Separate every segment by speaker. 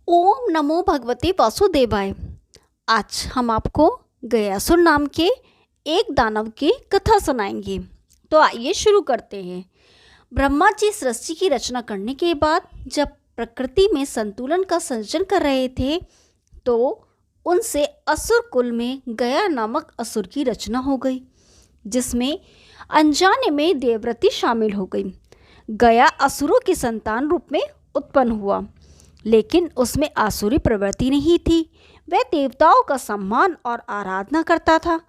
Speaker 1: ओम नमो भगवते वासुदेवाय। आज हम आपको गयासुर नाम के एक दानव की कथा सुनाएंगे। तो आइए शुरू करते हैं। ब्रह्मा जी सृष्टि की रचना करने के बाद जब प्रकृति में संतुलन का सृजन कर रहे थे तो उनसे असुर कुल में गया नामक असुर की रचना हो गई, जिसमें अनजाने में देवव्रति शामिल हो गई। गया असुरों की संतान रूप में उत्पन्न हुआ, लेकिन उसमें आसुरी प्रवृत्ति नहीं थी। वह देवताओं का सम्मान और आराधना करता था।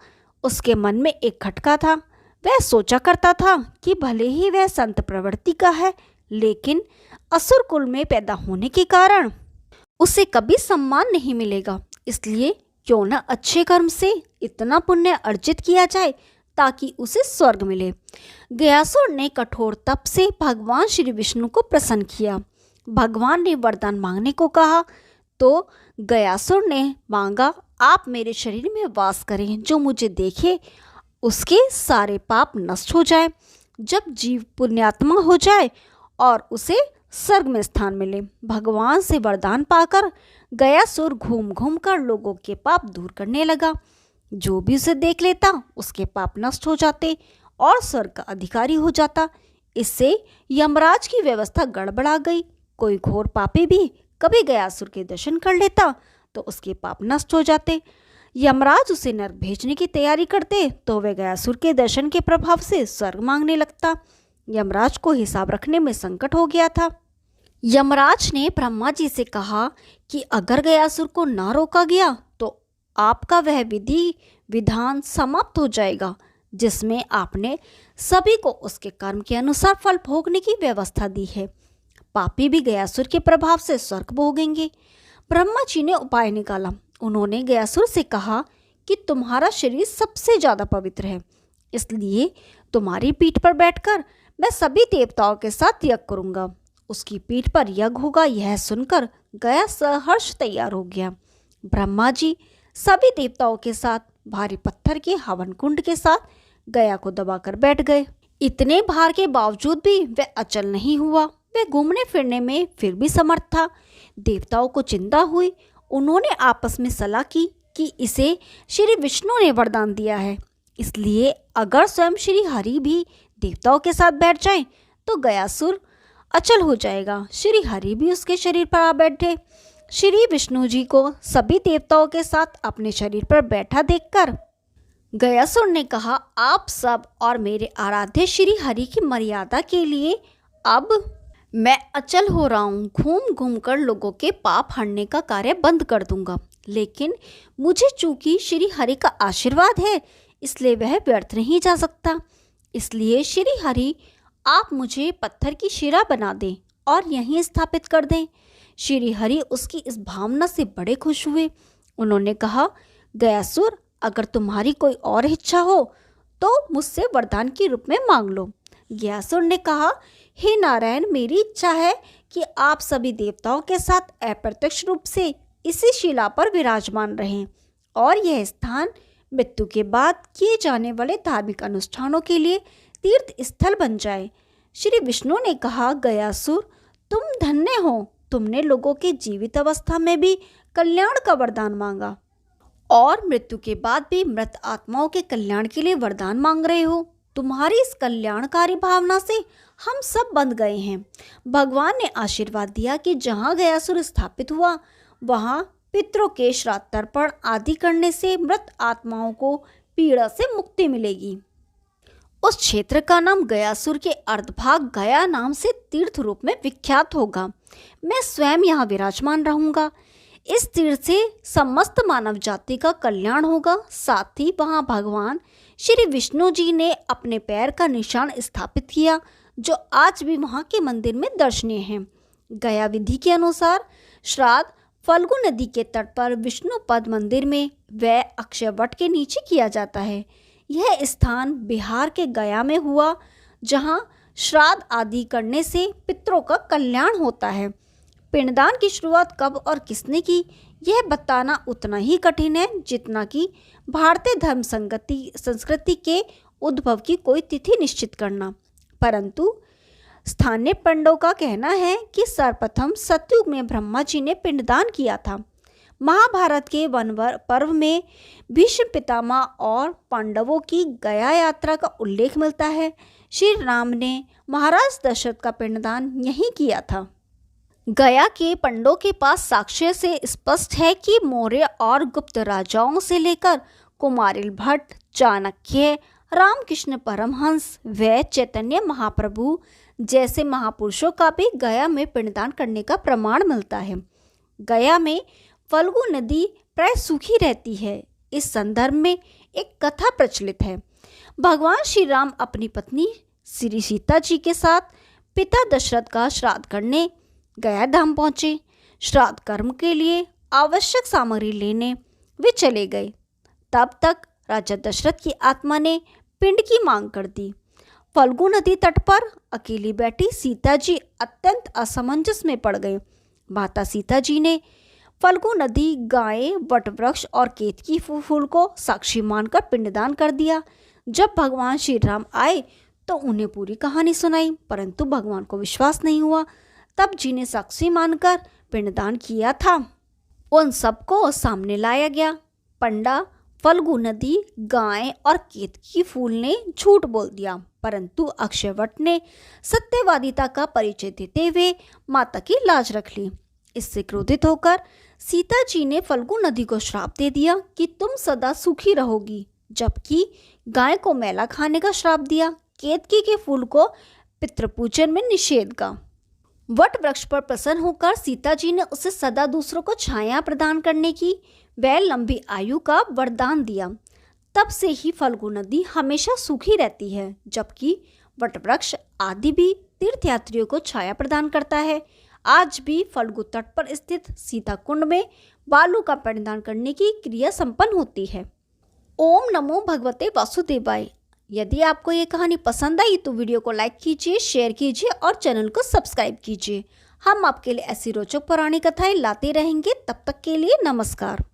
Speaker 1: उसके मन में एक खटका था। वह सोचा करता था कि भले ही वह संत प्रवृत्ति का है, लेकिन असुर कुल में पैदा होने के कारण उसे कभी सम्मान नहीं मिलेगा। इसलिए क्यों न अच्छे कर्म से इतना पुण्य अर्जित किया जाए ताकि उसे स्वर्ग मिले। गयासुर ने कठोर तप से भगवान श्री विष्णु को प्रसन्न किया। भगवान ने वरदान मांगने को कहा तो गयासुर ने मांगा, आप मेरे शरीर में वास करें, जो मुझे देखे उसके सारे पाप नष्ट हो जाए, जब जीव पुण्यात्मा हो जाए और उसे स्वर्ग में स्थान मिले। भगवान से वरदान पाकर गयासुर घूम घूम कर लोगों के पाप दूर करने लगा। जो भी उसे देख लेता उसके पाप नष्ट हो जाते और स्वर्ग का अधिकारी हो जाता। इससे यमराज की व्यवस्था गड़बड़ा गई। कोई घोर पापी भी कभी गयासुर के दर्शन कर लेता तो उसके पाप नष्ट हो जाते। यमराज उसे नरक भेजने की तैयारी करते तो वह गयासुर के दर्शन के प्रभाव से स्वर्ग मांगने लगता। यमराज को हिसाब रखने में संकट हो गया था। यमराज ने ब्रह्मा जी से कहा कि अगर गयासुर को ना रोका गया तो आपका वह विधि विधान समाप्त हो जाएगा, जिसमें आपने सभी को उसके कर्म के अनुसार फल भोगने की व्यवस्था दी है। पापी भी गयासुर के प्रभाव से स्वर्ग भोगेंगे। ब्रह्मा जी ने उपाय निकाला। उन्होंने गयासुर से कहा कि तुम्हारा शरीर सबसे ज्यादा पवित्र है, इसलिए तुम्हारी पीठ पर बैठकर मैं सभी देवताओं के साथ यज्ञ करूंगा। उसकी पीठ पर यज्ञ होगा, यह सुनकर गया सहर्ष तैयार हो गया। ब्रह्मा जी सभी देवताओं के साथ भारी पत्थर के हवन कुंड के साथ गया को दबाकर बैठ गए। इतने भार के बावजूद भी वह अचल नहीं हुआ। वह घूमने फिरने में फिर भी समर्थ था। देवताओं को चिंता हुई। उन्होंने आपस में सलाह की कि इसे श्री विष्णु ने वरदान दिया है, इसलिए अगर स्वयं श्री हरि भी देवताओं के साथ बैठ जाएं तो गयासुर अचल हो जाएगा। श्री हरि भी उसके शरीर पर आ बैठे। श्री विष्णु जी को सभी देवताओं के साथ अपने शरीर पर बैठा देखकर गयासुर ने कहा, आप सब और मेरे आराध्य श्री हरि की मर्यादा के लिए अब मैं अचल हो रहा हूँ। घूम घूम कर लोगों के पाप हरने का कार्य बंद कर दूंगा, लेकिन मुझे चूंकि श्री हरि का आशीर्वाद है इसलिए वह व्यर्थ नहीं जा सकता। इसलिए श्री हरि आप मुझे पत्थर की शिरा बना दें और यहीं स्थापित कर दें। श्री हरि उसकी इस भावना से बड़े खुश हुए। उन्होंने कहा, गयासुर अगर तुम्हारी कोई और इच्छा हो तो मुझसे वरदान के रूप में मांग लो। गयासुर ने कहा, हे नारायण, मेरी इच्छा है कि आप सभी देवताओं के साथ अप्रत्यक्ष रूप से इसी शिला पर विराजमान रहें और यह स्थान मृत्यु के बाद किए जाने वाले धार्मिक अनुष्ठानों के लिए तीर्थ स्थल बन जाए। श्री विष्णु ने कहा, गयासुर तुम धन्य हो, तुमने लोगों के जीवित अवस्था में भी कल्याण का वरदान मांगा और मृत्यु के बाद भी मृत आत्माओं के कल्याण के लिए वरदान मांग रहे हो। तुम्हारी इस कल्याणकारी भावना से हम सब बंध गए हैं। भगवान ने आशीर्वाद दिया कि जहाँ गयासुर स्थापित हुआ वहाँ पितरों के श्राद्ध तर्पण आदि करने से मृत आत्माओं को पीड़ा से मुक्ति मिलेगी। उस क्षेत्र का नाम गयासुर के अर्धभाग गया नाम से तीर्थ रूप में विख्यात होगा। मैं स्वयं यहाँ विराजमान रहूंगा। इस तीर्थ से समस्त मानव जाति का कल्याण होगा। साथ ही वहाँ भगवान श्री विष्णु जी ने अपने पैर का निशान स्थापित किया, जो आज भी वहाँ के मंदिर में दर्शनीय है। गया विधि के अनुसार श्राद्ध फल्गु नदी के तट पर विष्णु पद मंदिर में व अक्षय वट के नीचे किया जाता है। यह स्थान बिहार के गया में हुआ, जहाँ श्राद्ध आदि करने से पितरों का कल्याण होता है। पिंडदान की शुरुआत कब और किसने की, यह बताना उतना ही कठिन है जितना कि भारतीय धर्म संस्कृति के उद्भव की कोई तिथि निश्चित करना। परंतु स्थानीय पंडों का कहना है कि सर्वप्रथम सतयुग में ब्रह्मा जी ने पिंडदान किया था। महाभारत के वन पर्व में भीष्म पितामह और पांडवों की गया यात्रा का उल्लेख मिलता है। श्री राम ने महाराज दशरथ का पिंडदान यहीं किया था। गया के पंडों के पास साक्ष्य से स्पष्ट है कि मौर्य और गुप्त राजाओं से लेकर कुमारिल भट्ट, चाणक्य, रामकृष्ण परमहंस व चैतन्य महाप्रभु जैसे महापुरुषों का भी गया में पिंडदान करने का प्रमाण मिलता है। गया में फल्गु नदी प्राय सूखी रहती है। इस संदर्भ में एक कथा प्रचलित है। भगवान श्री राम अपनी पत्नी श्री सीता जी के साथ पिता दशरथ का श्राद्ध करने गया धाम पहुँचे। श्राद्ध कर्म के लिए आवश्यक सामग्री लेने वे चले गए। तब तक राजा दशरथ की आत्मा ने पिंड की मांग कर दी। फल्गु नदी तट पर अकेली बैठी सीता जी अत्यंत असमंजस में पड़ गए। माता सीता जी ने फल्गु नदी, गाय, वटवृक्ष और केतकी फूल को साक्षी मानकर पिंडदान कर दिया। जब भगवान श्री राम आए तो उन्हें पूरी कहानी सुनाई, परंतु भगवान को विश्वास नहीं हुआ। तब जिन्हें साक्षी मानकर पिंडदान किया था उन सबको सामने लाया गया। पंडा फल्गु नदी, गाय और केतकी फूल ने झूठ बोल दिया, परंतु अक्षयवट ने सत्यवादिता का परिचय देते हुए माता की लाज रख ली। इससे क्रोधित होकर सीता जी ने फल्गु नदी को श्राप दे दिया कि तुम सदा सूखी रहोगी, जबकि गाय को मैला खाने का श्राप दिया। केतकी के फूल को पितृपूजन में निषेध का। वट वृक्ष पर प्रसन्न होकर सीता जी ने उसे सदा दूसरों को छाया प्रदान करने की व लंबी आयु का वरदान दिया। तब से ही फल्गु नदी हमेशा सूखी रहती है, जबकि वट वृक्ष आदि भी तीर्थयात्रियों को छाया प्रदान करता है। आज भी फल्गु तट पर स्थित सीता कुंड में बालू का पिंडदान करने की क्रिया संपन्न होती है। ओम नमो भगवते वासुदेवाय। यदि आपको ये कहानी पसंद आई तो वीडियो को लाइक कीजिए, शेयर कीजिए और चैनल को सब्सक्राइब कीजिए। हम आपके लिए ऐसी रोचक पौराणिक कथाएं लाते रहेंगे। तब तक के लिए नमस्कार।